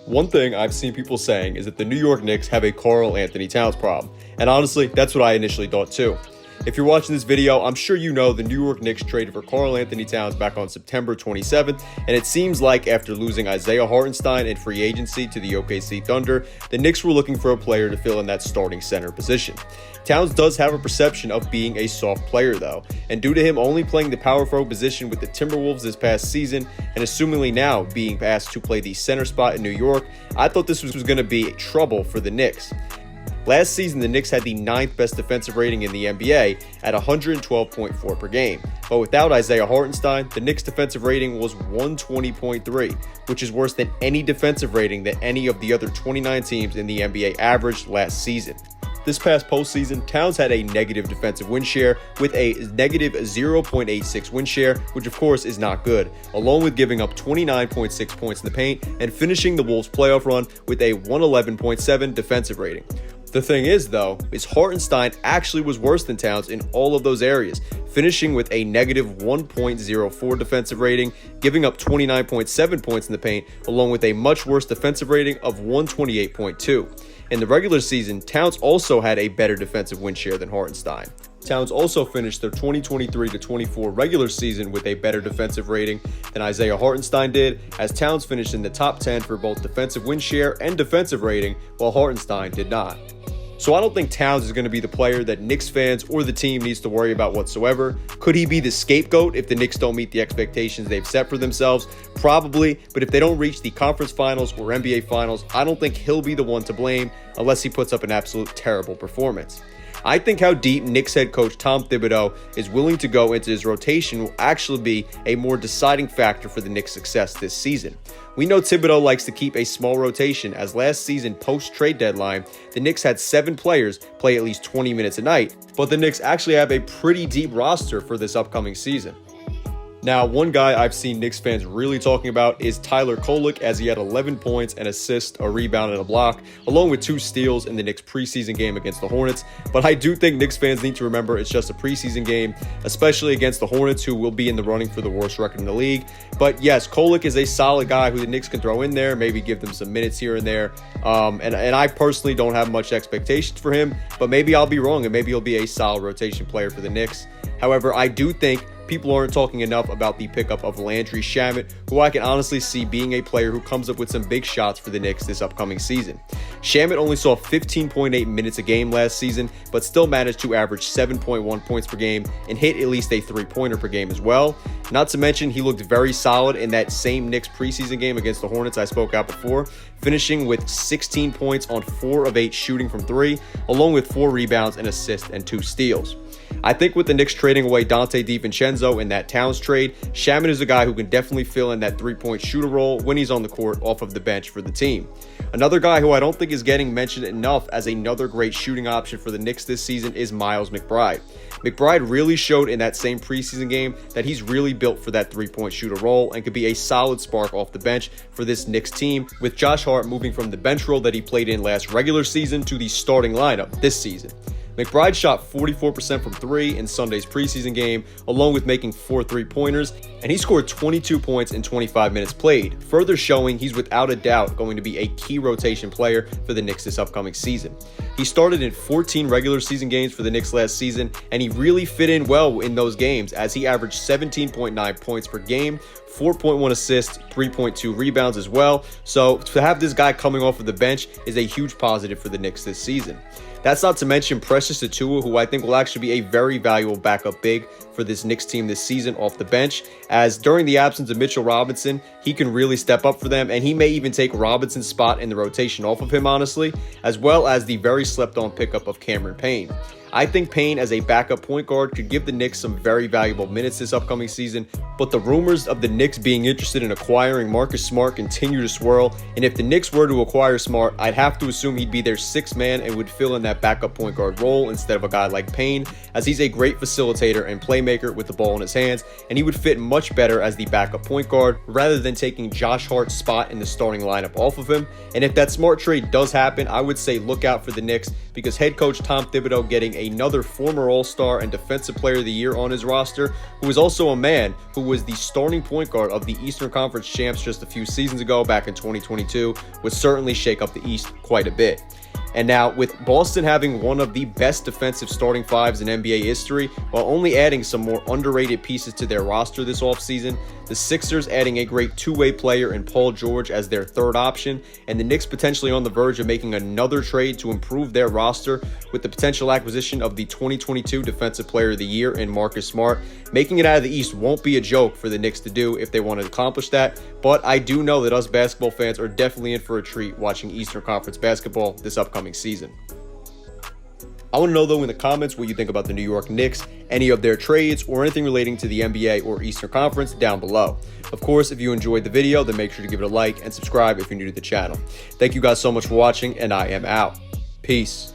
One thing I've seen people saying is that the New York Knicks have a Karl Anthony Towns problem, and honestly, that's what I initially thought too. If you're watching this video, I'm sure you know the New York Knicks traded for Karl Anthony Towns back on September 27th, and it seems like after losing Isaiah Hartenstein in free agency to the OKC Thunder, the Knicks were looking for a player to fill in that starting center position. Towns does have a perception of being a soft player though, and due to him only playing the power forward position with the Timberwolves this past season, and assumingly now being asked to play the center spot in New York, I thought this was going to be trouble for the Knicks. Last season, the Knicks had the 9th best defensive rating in the NBA at 112.4 per game. But without Isaiah Hartenstein, the Knicks' defensive rating was 120.3, which is worse than any defensive rating that any of the other 29 teams in the NBA averaged last season. This past postseason, Towns had a negative defensive win share with a negative 0.86 win share, which of course is not good, along with giving up 29.6 points in the paint and finishing the Wolves' playoff run with a 111.7 defensive rating. The thing is, though, is Hartenstein actually was worse than Towns in all of those areas, finishing with a negative 1.04 defensive rating, giving up 29.7 points in the paint, along with a much worse defensive rating of 128.2. In the regular season, Towns also had a better defensive win share than Hartenstein. Towns also finished their 2023-24 regular season with a better defensive rating than Isaiah Hartenstein did, as Towns finished in the top 10 for both defensive win share and defensive rating, while Hartenstein did not. So I don't think Towns is going to be the player that Knicks fans or the team needs to worry about whatsoever. Could he be the scapegoat if the Knicks don't meet the expectations they've set for themselves? Probably, but if they don't reach the conference finals or NBA finals, I don't think he'll be the one to blame unless he puts up an absolute terrible performance. I think how deep Knicks head coach Tom Thibodeau is willing to go into his rotation will actually be a more deciding factor for the Knicks' success this season. We know Thibodeau likes to keep a small rotation, as last season post-trade deadline, the Knicks had 7 players play at least 20 minutes a night, but the Knicks actually have a pretty deep roster for this upcoming season. Now, one guy I've seen Knicks fans really talking about is Tyler Kolek, as he had 11 points, an assist, a rebound, and a block, along with 2 steals in the Knicks preseason game against the Hornets. But I do think Knicks fans need to remember it's just a preseason game, especially against the Hornets, who will be in the running for the worst record in the league. But yes, Kolek is a solid guy who the Knicks can throw in there, maybe give them some minutes here and there. And I personally don't have much expectations for him, but maybe I'll be wrong, and maybe he'll be a solid rotation player for the Knicks. However, I do think people aren't talking enough about the pickup of Landry Shamet, who I can honestly see being a player who comes up with some big shots for the Knicks this upcoming season. Shamet only saw 15.8 minutes a game last season, but still managed to average 7.1 points per game and hit at least a 3-pointer per game as well. Not to mention, he looked very solid in that same Knicks preseason game against the Hornets I spoke out before, finishing with 16 points on 4 of 8 shooting from 3, along with 4 rebounds, an assist, and 2 steals. I think with the Knicks trading away Donte DiVincenzo in that Towns trade, Shamet is a guy who can definitely fill in that 3-point shooter role when he's on the court off of the bench for the team. Another guy who I don't think is getting mentioned enough as another great shooting option for the Knicks this season is Miles McBride. McBride really showed in that same preseason game that he's really built for that 3-point shooter role and could be a solid spark off the bench for this Knicks team, with Josh Hart moving from the bench role that he played in last regular season to the starting lineup this season. McBride shot 44% from 3 in Sunday's preseason game, along with making 4 3-pointers, and he scored 22 points in 25 minutes played, further showing he's without a doubt going to be a key rotation player for the Knicks this upcoming season. He started in 14 regular season games for the Knicks last season, and he really fit in well in those games as he averaged 17.9 points per game, 4.1 assists, 3.2 rebounds as well. So to have this guy coming off of the bench is a huge positive for the Knicks this season. That's not to mention Precious Achiuwa, who I think will actually be a very valuable backup big for this Knicks team this season off the bench, as during the absence of Mitchell Robinson, he can really step up for them, and he may even take Robinson's spot in the rotation off of him, honestly, as well as the very slept-on pickup of Cameron Payne. I think Payne as a backup point guard could give the Knicks some very valuable minutes this upcoming season, but the rumors of the Knicks being interested in acquiring Marcus Smart continue to swirl, and if the Knicks were to acquire Smart, I'd have to assume he'd be their 6th man and would fill in that backup point guard role instead of a guy like Payne, as he's a great facilitator and playmaker with the ball in his hands, and he would fit much better as the backup point guard rather than taking Josh Hart's spot in the starting lineup off of him. And if that Smart trade does happen, I would say look out for the Knicks, because head coach Tom Thibodeau getting another former All-Star and Defensive Player of the Year on his roster, who is also a man who was the starting point guard of the Eastern Conference champs just a few seasons ago back in 2022, would certainly shake up the East quite a bit. And now, with Boston having one of the best defensive starting fives in NBA history, while only adding some more underrated pieces to their roster this offseason, the Sixers adding a great two-way player in Paul George as their third option, and the Knicks potentially on the verge of making another trade to improve their roster with the potential acquisition of the 2022 Defensive Player of the Year in Marcus Smart. Making it out of the East won't be a joke for the Knicks to do if they want to accomplish that, but I do know that us basketball fans are definitely in for a treat watching Eastern Conference basketball this upcoming season. I want to know, though, in the comments what you think about the New York Knicks, any of their trades, or anything relating to the NBA or Eastern Conference down below. Of course, if you enjoyed the video, then make sure to give it a like and subscribe if you're new to the channel. Thank you guys so much for watching, and I am out. Peace.